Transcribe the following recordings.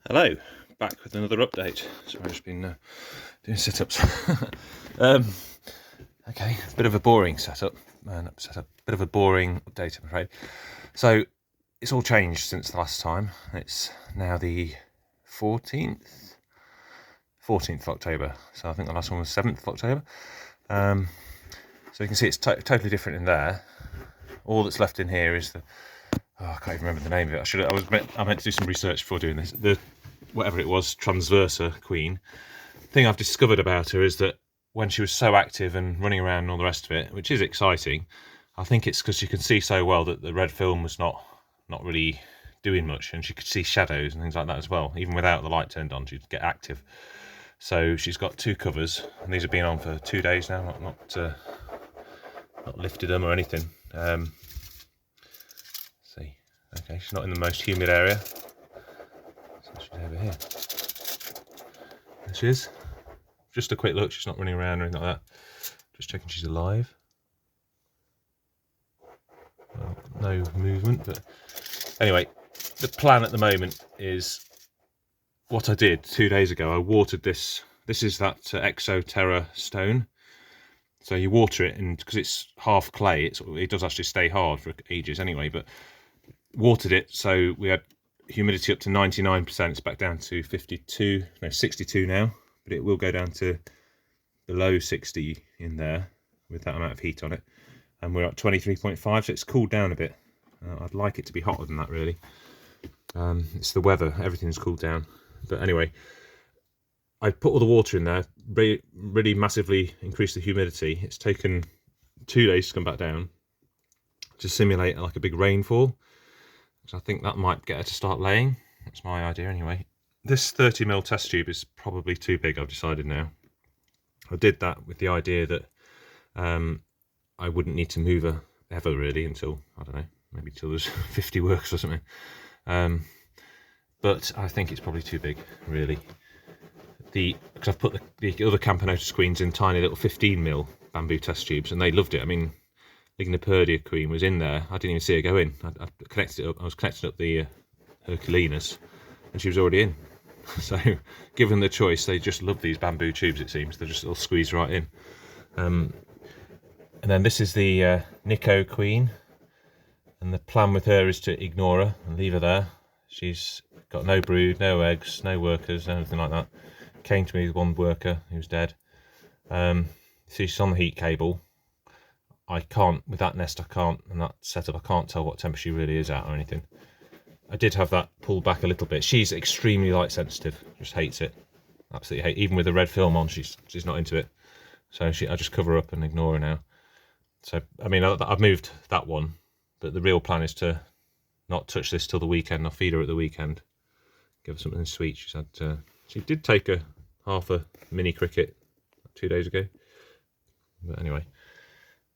Hello, back with another update. Sorry, I've just been doing sit-ups. Okay, a bit of a boring setup, bit of a boring update, I'm afraid. So, it's all changed since the last time. It's now the 14th of October. So I think the last one was 7th of October. So you can see it's totally different in there. All that's left in here is I can't even remember the name of it. I meant to do some research before doing this. Whatever it was, Transversa Queen. The thing I've discovered about her is that when she was so active and running around and all the rest of it, which is exciting, I think it's because she can see so well that the red film was not really doing much, and she could see shadows and things like that as well. Even without the light turned on, she'd get active. So she's got two covers, and these have been on for 2 days now. Not lifted them or anything. See, okay, she's not in the most humid area. She's over here. There she is. Just a quick look, she's not running around or anything like that. Just checking she's alive. Well, no movement, but anyway, the plan at the moment is what I did 2 days ago. I watered this. This is that Exo Terra stone. So you water it, and because it's half clay, it does actually stay hard for ages anyway, but watered it, so we had humidity up to 99%. It's back down to 62 now, but it will go down to below 60 in there with that amount of heat on it, and we're at 23.5, so it's cooled down a bit. I'd like it to be hotter than that, really. It's the weather, everything's cooled down. But anyway, I put all the water in there, really massively increased the humidity. It's taken 2 days to come back down to simulate like a big rainfall. So I think that might get her to start laying. That's my idea anyway. This 30mm test tube is probably too big, I've decided now. I did that with the idea that I wouldn't need to move her ever really until, I don't know, maybe till there's 50 workers or something. But I think it's probably too big, really. Because I've put the other Camponotus queens in tiny little 15mm bamboo test tubes, and they loved it. I mean, Lignoperdia queen was in there. I didn't even see her go in. I connected it up. I was connecting up the Herculinus, and she was already in. So, given the choice, they just love these bamboo tubes. It seems they just all squeeze right in. And then this is the Nico queen, and the plan with her is to ignore her and leave her there. She's got no brood, no eggs, no workers, anything like that. Came to me with one worker who's dead. So she's on the heat cable. I can't, with that nest, and that setup, I can't tell what temperature she really is at or anything. I did have that pulled back a little bit. She's extremely light sensitive, just hates it. Absolutely hate. Even with the red film on, she's not into it. So I just cover up and ignore her now. So, I mean, I've moved that one, but the real plan is to not touch this till the weekend. I'll feed her at the weekend. Give her something sweet. She did take half a mini cricket 2 days ago. But anyway,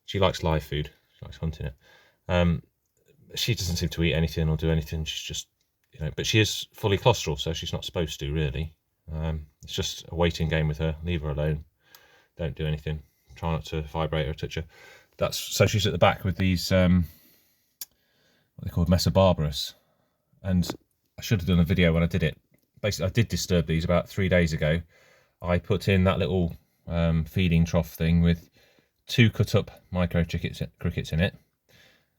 she likes live food. She likes hunting it. She doesn't seem to eat anything or do anything. She's just, but she is fully claustral, so she's not supposed to, really. It's just a waiting game with her. Leave her alone. Don't do anything. Try not to vibrate or touch her. So she's at the back with these, what they called Mesobarbarus. And I should have done a video when I did it. Basically, I did disturb these about 3 days ago. I put in that little feeding trough thing with 2 cut up micro crickets in it,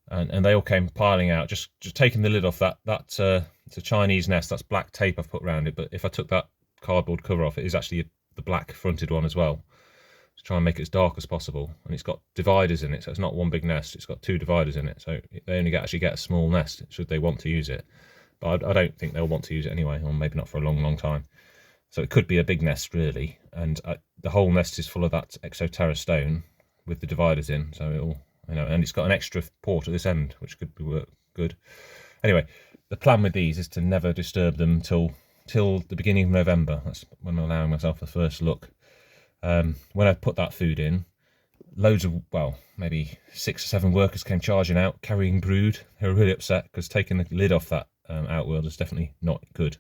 and they all came piling out. Just taking the lid off that. It's a Chinese nest. That's black tape I've put around it. But if I took that cardboard cover off, it is actually the black fronted one as well. To try and make it as dark as possible, and it's got dividers in it, so it's not one big nest. It's got 2 dividers in it, so they only actually get a small nest should they want to use it. But I don't think they'll want to use it anyway, or maybe not for a long time. So it could be a big nest really, and the whole nest is full of that Exo Terra stone with the dividers in, so it'll, and it's got an extra port at this end, which could be good. Anyway, the plan with these is to never disturb them till the beginning of November. That's when I'm allowing myself the first look. When I put that food in, loads of, maybe 6 or 7 workers came charging out, carrying brood. They were really upset because taking the lid off that outworld is definitely not good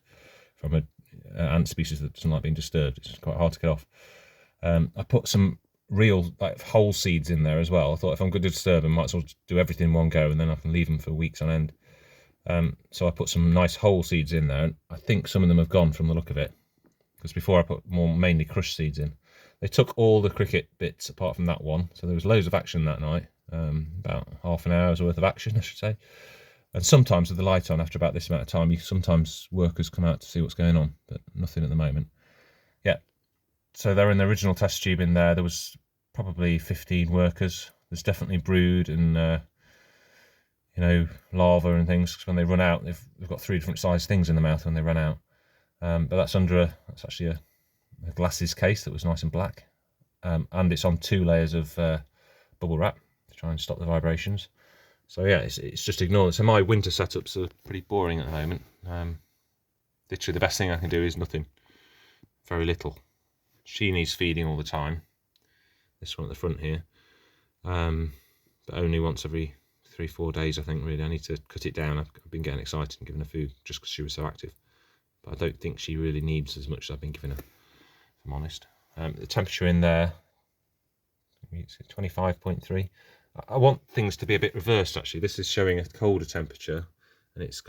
from an ant species that doesn't like being disturbed. It's quite hard to get off. I put some real whole seeds in there as well. I thought if I'm going to disturb them, I might as well do everything in one go, and then I can leave them for weeks on end. So I put some nice whole seeds in there, and I think some of them have gone from the look of it, because before I put more mainly crushed seeds in. They took all the cricket bits apart from that one, so there was loads of action that night, about half an hour's worth of action, I should say. And sometimes with the light on, after about this amount of time, sometimes workers come out to see what's going on, but nothing at the moment. Yeah, so they're in the original test tube in there. There was probably 15 workers. There's definitely brood and larvae and things, because when they run out, they've got 3 different sized things in the mouth when they run out. But that's actually a glasses case that was nice and black, and it's on 2 layers of bubble wrap to try and stop the vibrations. So yeah, it's just ignored. So my winter setups are pretty boring at the moment. Literally the best thing I can do is nothing, very little. She needs feeding all the time, this one at the front here, but only once every 3-4 days, I think. Really, I need to cut it down. I've been getting excited and giving her food just because she was so active, but I don't think she really needs as much as I've been giving her, if I'm honest. The temperature in there, it's 25.3. I want things to be a bit reversed, actually. This is showing a colder temperature, and it's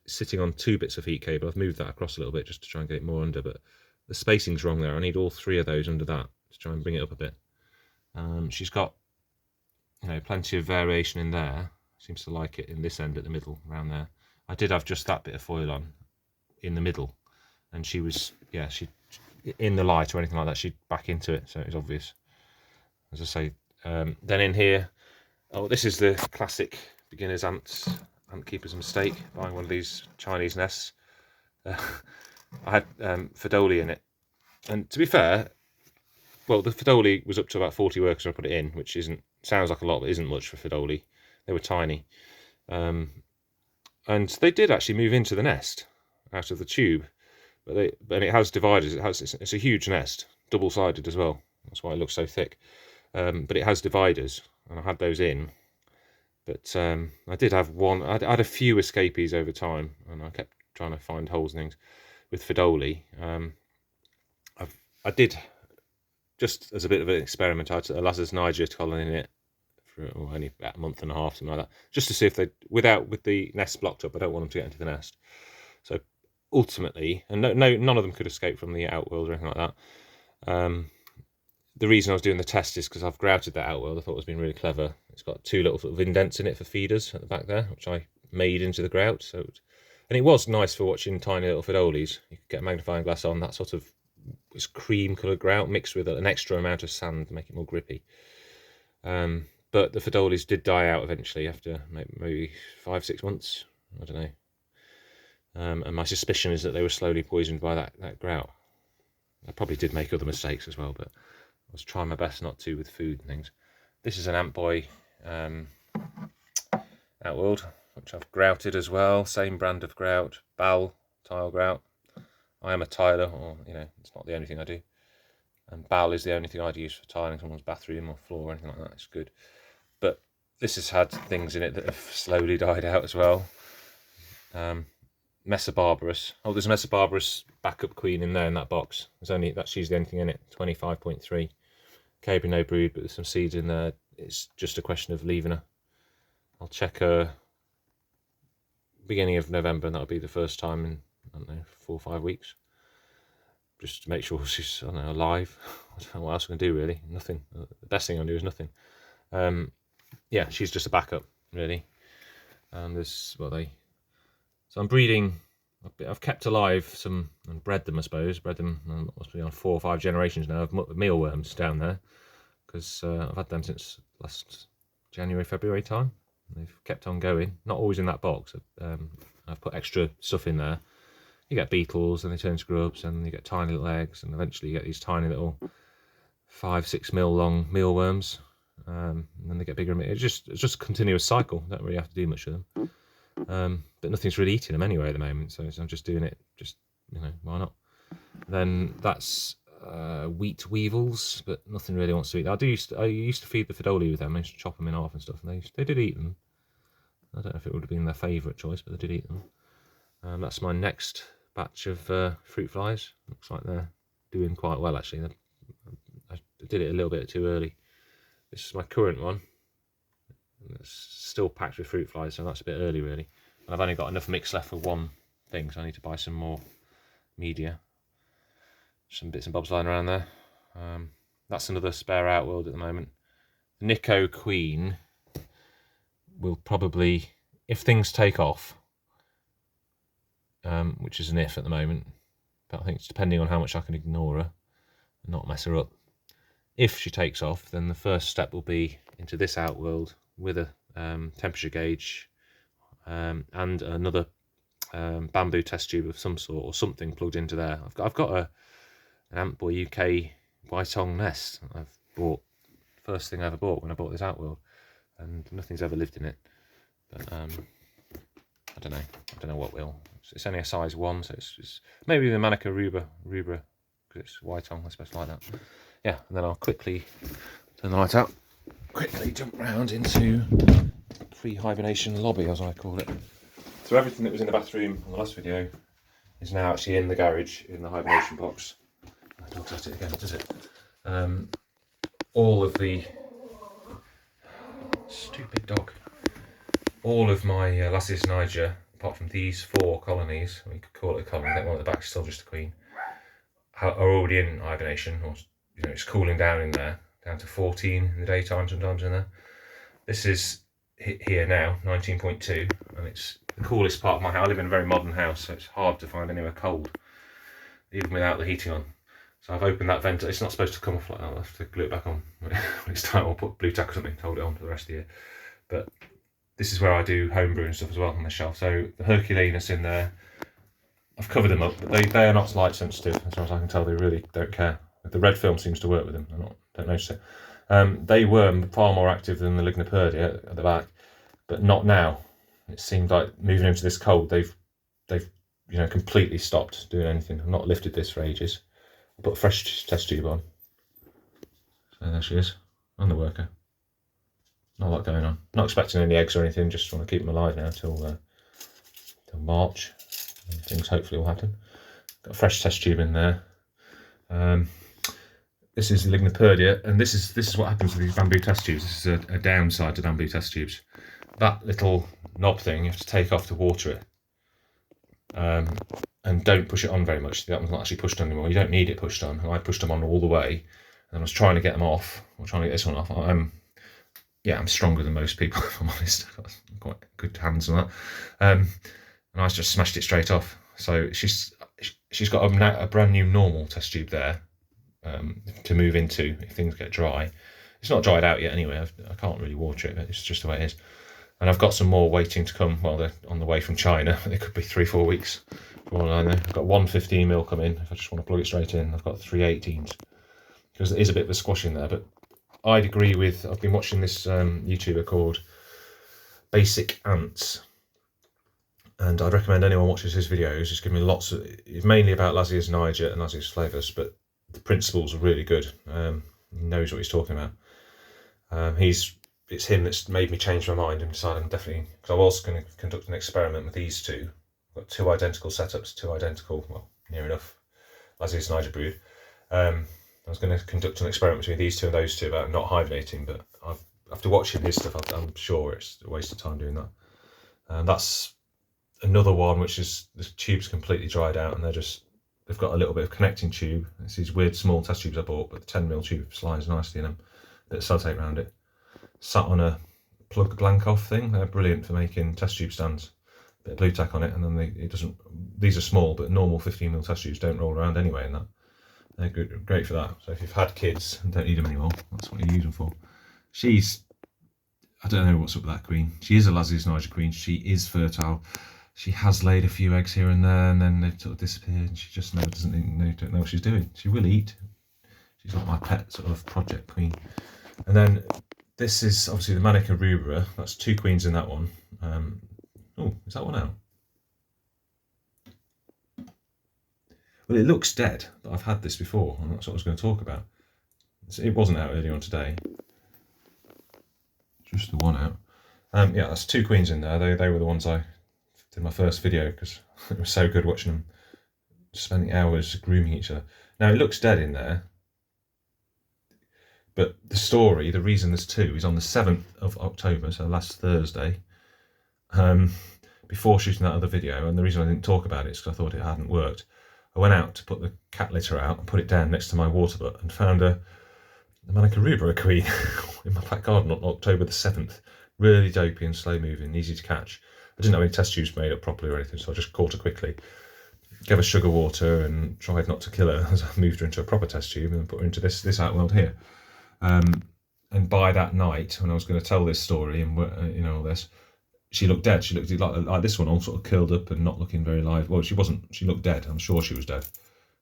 sitting on 2 bits of heat cable. I've moved that across a little bit just to try and get it more under, but the spacing's wrong there. I need all 3 of those under that to try and bring it up a bit. She's got plenty of variation in there. Seems to like it in this end at the middle, around there. I did have just that bit of foil on in the middle, and she in the light or anything like that, she'd back into it, so it was obvious. As I say, then in here, this is the classic beginner's ant keeper's mistake, buying one of these Chinese nests. I had Phodoli in it, and to be fair, well, the Phodoli was up to about 40 workers when I put it in, which sounds like a lot, but isn't much for Phodoli. They were tiny, and they did actually move into the nest out of the tube, but it has dividers. It's a huge nest, double-sided as well. That's why it looks so thick. But it has dividers, and I had those in. But I did have one. I had a few escapees over time, and I kept trying to find holes and things with Phodoli. I did, just as a bit of an experiment, I had a Lasses niger colony in it for only about a month and a half, something like that, just to see if with the nest blocked up, I don't want them to get into the nest. So ultimately, and none of them could escape from the outworld or anything like that. The reason I was doing the test is because I've grouted that outworld. I thought it was being really clever. It's got 2 little sort of indents in it for feeders at the back there, which I made into the grout. And it was nice for watching tiny little Phodolis. You could get a magnifying glass on, that sort of this cream-coloured grout mixed with an extra amount of sand to make it more grippy. But the Phodolis did die out eventually after maybe 5-6 months. I don't know. And my suspicion is that they were slowly poisoned by that grout. I probably did make other mistakes as well, but I was trying my best not to with food and things. This is an Antboy outworld, which I've grouted as well. Same brand of grout, Bal tile grout. I am a tiler, or it's not the only thing I do. And Bal is the only thing I'd use for tiling someone's bathroom or floor or anything like that. It's good. But this has had things in it that have slowly died out as well. Mesobarbarus. Oh, there's a Mesobarbarus backup queen in there in that box. She's the only thing in it. 25.3. Cabri no brood, but there's some seeds in there. It's just a question of leaving her. I'll check her beginning of November, and that'll be the first time in, I don't know, 4 or 5 weeks. Just to make sure she's, alive. I don't know what else I can do, really. Nothing. The best thing I can do is nothing. Yeah, she's just a backup, really. And so I'm breeding. I've kept alive some and bred them, I suppose. Bred them must be on 4 or 5 generations now of mealworms down there, because I've had them since last January, February time. They've kept on going. Not always in that box. I've put extra stuff in there. You get beetles, and they turn to grubs, and you get tiny little eggs, and eventually you get these tiny little 5-6 mil long mealworms. And then they get bigger. It's just a continuous cycle. Don't really have to do much with them. But nothing's really eating them anyway at the moment, so I'm just doing it. Just why not? Then that's wheat weevils, but nothing really wants to eat. I used to feed the Phodoli with them. I used to chop them in half and stuff, and they did eat them. I don't know if it would have been their favourite choice, but they did eat them. That's my next batch of fruit flies. Looks like they're doing quite well, actually. I did it a little bit too early. This is my current one. It's still packed with fruit flies, so that's a bit early, really. And I've only got enough mix left for one thing, so I need to buy some more media. Some bits and bobs lying around there. That's another spare Outworld at the moment. The Nikko Queen will probably, if things take off, which is an if at the moment, but I think it's depending on how much I can ignore her and not mess her up. If she takes off, then the first step will be into this Outworld with a temperature gauge and another bamboo test tube of some sort or something plugged into there. I've got an Antboy UK Whitong nest I've bought, first thing I ever bought when I bought this Outworld, and nothing's ever lived in it. But I don't know what will. It's only a size 1, so it's maybe the Manica rubra because it's Whitong, I suppose, like that. Yeah, and then I'll quickly turn the light out, quickly jump round into pre-hibernation lobby, as I call it. So everything that was in the bathroom on the last video is now actually in the garage, in the hibernation box. My dog's at it again, does it? All of the... Stupid dog. All of my Lasius niger, apart from these 4 colonies, we could call it a colony, that one at the back is still just a queen, are already in hibernation, or it's cooling down in there, down to 14 in the daytime sometimes in there. This is here now, 19.2, and it's the coolest part of my house. I live in a very modern house, so it's hard to find anywhere cold, even without the heating on. So I've opened that vent. It's not supposed to come off like that. I'll have to glue it back on when it's time. I'll put blue tack or something to hold it on for the rest of the year. But this is where I do homebrew and stuff as well on the shelf. So the Herculanus in there, I've covered them up, but they are not light sensitive, as far as I can tell. They really don't care. The red film seems to work with them. Don't notice it. They were far more active than the Lignoperdia at the back, but not now. It seemed like moving into this cold, they've completely stopped doing anything. I've not lifted this for ages. I put a fresh test tube on. So there she is, on the worker. Not a lot going on. Not expecting any eggs or anything, just want to keep them alive now till March. And things hopefully will happen. Got a fresh test tube in there. This is Lignoperdia, and this is what happens with these bamboo test tubes. This is a downside to bamboo test tubes. That little knob thing, you have to take off to water it. And don't push it on very much. That one's not actually pushed on anymore. You don't need it pushed on. And I pushed them on all the way, and I was trying to get them off. I'm trying to get this one off. I'm stronger than most people, if I'm honest. I've got quite good hands on that. And I just smashed it straight off. So she's got a brand new normal test tube there to move into if things get dry. It's not dried out yet anyway. I can't really water it, but it's just the way it is. And I've got some more waiting to come. Well, they're on the way from China. It could be 3-4 weeks. For all I know. I've got one 15mm come in if I just want to plug it straight in. I've got 3 18s because there is a bit of a squash in there. But I'd agree with. I've been watching this YouTuber called Basic Ants, and I'd recommend anyone watches his videos. He's given me lots of. It's mainly about Lasius niger and Lasius flavus, but the principles are really good. He knows what he's talking about. It's him that's made me change my mind and decide I'm definitely, because I was going to conduct an experiment with these two. I've got 2 identical setups, 2 identical, well, near enough, Lasius niger brood. I was going to conduct an experiment between these 2 and those 2 about not hibernating, but after watching his stuff, I'm sure it's a waste of time doing that. That's another one which is, the tube's completely dried out, and they've got a little bit of connecting tube. It's these weird small test tubes I bought, but the 10mm tube slides nicely in them. A bit of sellotape around it. Sat on a plug blank off thing. They're brilliant for making test tube stands. A bit of blue tack on it, and then these are small, but normal 15mm test tubes don't roll around anyway in that. They're good, great for that. So if you've had kids and don't need them anymore, that's what you use them for. I don't know what's up with that queen. She is a Lasius niger queen. She is fertile. She has laid a few eggs here and there, and then they've sort of disappeared. And she just never don't know what she's doing. She will eat. She's like my pet sort of project queen. And then this is obviously the Manica rubra. That's 2 queens in that one. Oh, is that one out? Well, it looks dead, but I've had this before, and that's what I was going to talk about. It wasn't out earlier on today. Just the one out. Yeah, that's 2 queens in there. They were the ones I did my first video because it was so good watching them spending hours grooming each other. Now, it looks dead in there. But the reason there's 2 is on the 7th of October, so last Thursday. before shooting that other video, and the reason I didn't talk about it is because I thought it hadn't worked. I went out to put the cat litter out and put it down next to my water butt and found a Manicurubra queen in my back garden on October the 7th. Really dopey and slow moving, easy to catch. I didn't have any test tubes made up properly or anything, so I just caught her quickly. Gave her sugar water and tried not to kill her as I moved her into a proper test tube and put her into this outworld here. And by that night, when I was going to tell this story and all this, she looked dead. She looked like this one, all sort of curled up and not looking very live. Well, she wasn't. She looked dead. I'm sure she was dead,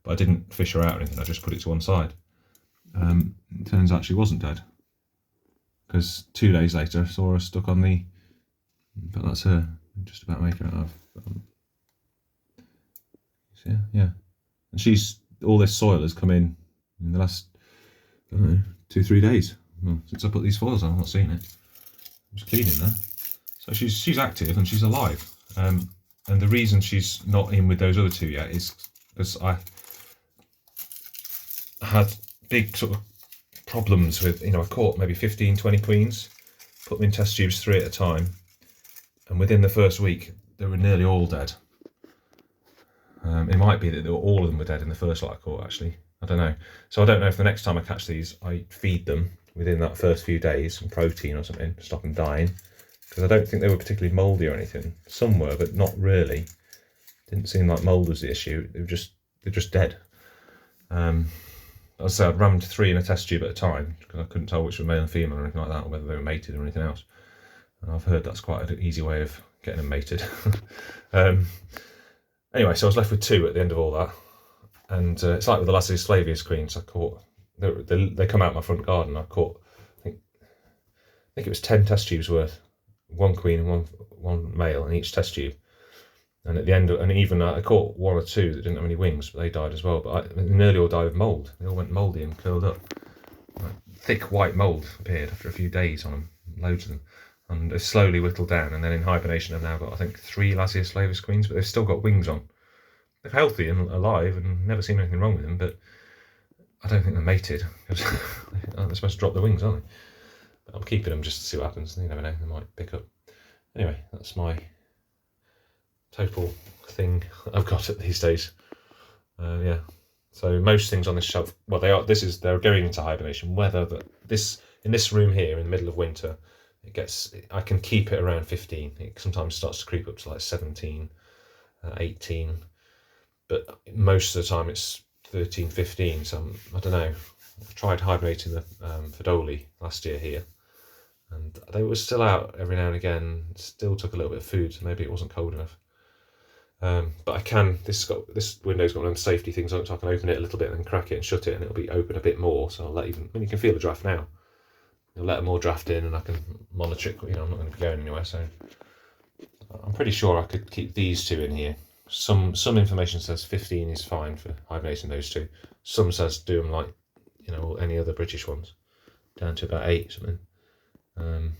but I didn't fish her out or anything. I just put it to one side. It turns out she wasn't dead, because 2 days later I saw her stuck on the. But that's her. Just about making it out of. Yeah. And she's all this soil has come in the last, I don't know, 2-3 days. Well, since I put these foils on, I've not seen it. I'm just cleaning there. So she's active and she's alive. And the reason she's not in with those other two yet is because I had big sort of problems with, I caught maybe 15, 20 queens, put them in test tubes 3 at a time, and within the first week they were nearly all dead. It might be that all of them were dead in the first lot I caught, actually. I don't know. So I don't know if the next time I catch these, I feed them within that first few days some protein or something to stop them dying. Because I don't think they were particularly mouldy or anything. Some were, but not really. Didn't seem like mould was the issue. They're just dead. As I say, I'd rammed 3 in a test tube at a time because I couldn't tell which were male and female or anything like that, or whether they were mated or anything else. And I've heard that's quite an easy way of getting them mated. Anyway, so I was left with 2 at the end of all that. And it's like with the Lasius flavius queens I caught. They come out my front garden. I caught, I think it was 10 test tubes worth. 1 queen and one male in each test tube. And at the end, I caught 1 or 2 that didn't have any wings, but they died as well. But they nearly all died of mould. They all went mouldy and curled up. Thick white mould appeared after a few days on them, loads of them. And they slowly whittled down. And then in hibernation, I've now got, I think, 3 Lasius flavius queens, but they've still got wings on. They're healthy and alive, and never seen anything wrong with them. But I don't think they're mated, because they're supposed to drop the wings, aren't they? But I'm keeping them just to see what happens. You never know, they might pick up. Anyway, that's my total thing I've got at these days. Yeah. So most things on this shelf, well, they're going into hibernation. Whether in this room here in the middle of winter, I can keep it around 15. It sometimes starts to creep up to like 17, 18, but most of the time it's 13, 15. So I don't know. I tried hibernating the Fedoli last year here, and they were still out every now and again. Still took a little bit of food, so maybe it wasn't cold enough. But I can. This window's got one of them safety things on it, so I can open it a little bit and then crack it and shut it, and it'll be open a bit more. So I'll let you can feel the draft now. I'll let more draft in, and I can monitor it. I'm not going to be going anywhere, so I'm pretty sure I could keep these 2 in here. Some information says 15 is fine for hibernating those 2. Some says do them like any other British ones, down to about 8 something. And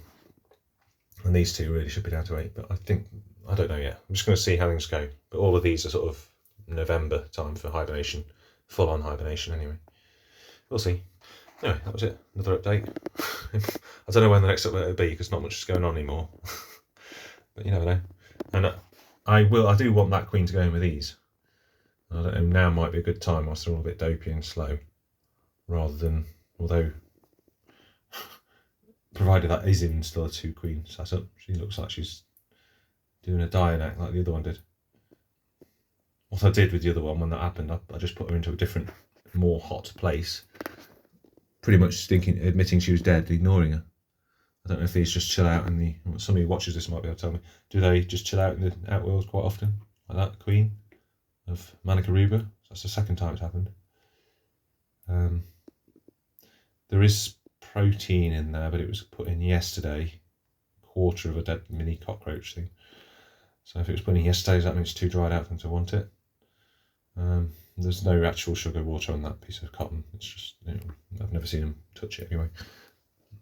these 2 really should be down to 8, but I don't know yet. I'm just going to see how things go. But all of these are sort of November time for hibernation, full on hibernation anyway. We'll see. Anyway, that was it. Another update. I don't know when the next update will be because not much is going on anymore. But you never know. And I do want that queen to go in with these. I don't know, now might be a good time whilst they're all a bit dopey and slow. Rather than, although, provided that is in still a 2 queen setup, she looks like she's doing a dying act like the other one did. What I did with the other one when that happened, I just put her into a different, more hot place. Pretty much admitting she was dead, ignoring her. I don't know if these just chill out somebody who watches this might be able to tell me. Do they just chill out in the outworld quite often? Like that queen of Manicurubra? That's the second time it's happened. There is protein in there, but it was put in yesterday. 1/4 of a dead mini cockroach thing. So if it was put in yesterday, that means it's too dried out for them to want it. There's no actual sugar water on that piece of cotton. It's just, I've never seen them touch it anyway.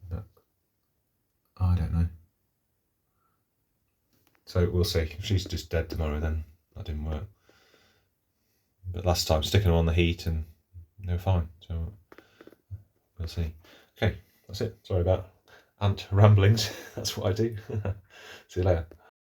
But I don't know. So we'll see. If she's just dead tomorrow, then that didn't work. But last time, sticking them on the heat and they were fine. So we'll see. Okay, that's it. Sorry about ant ramblings. That's what I do. See you later.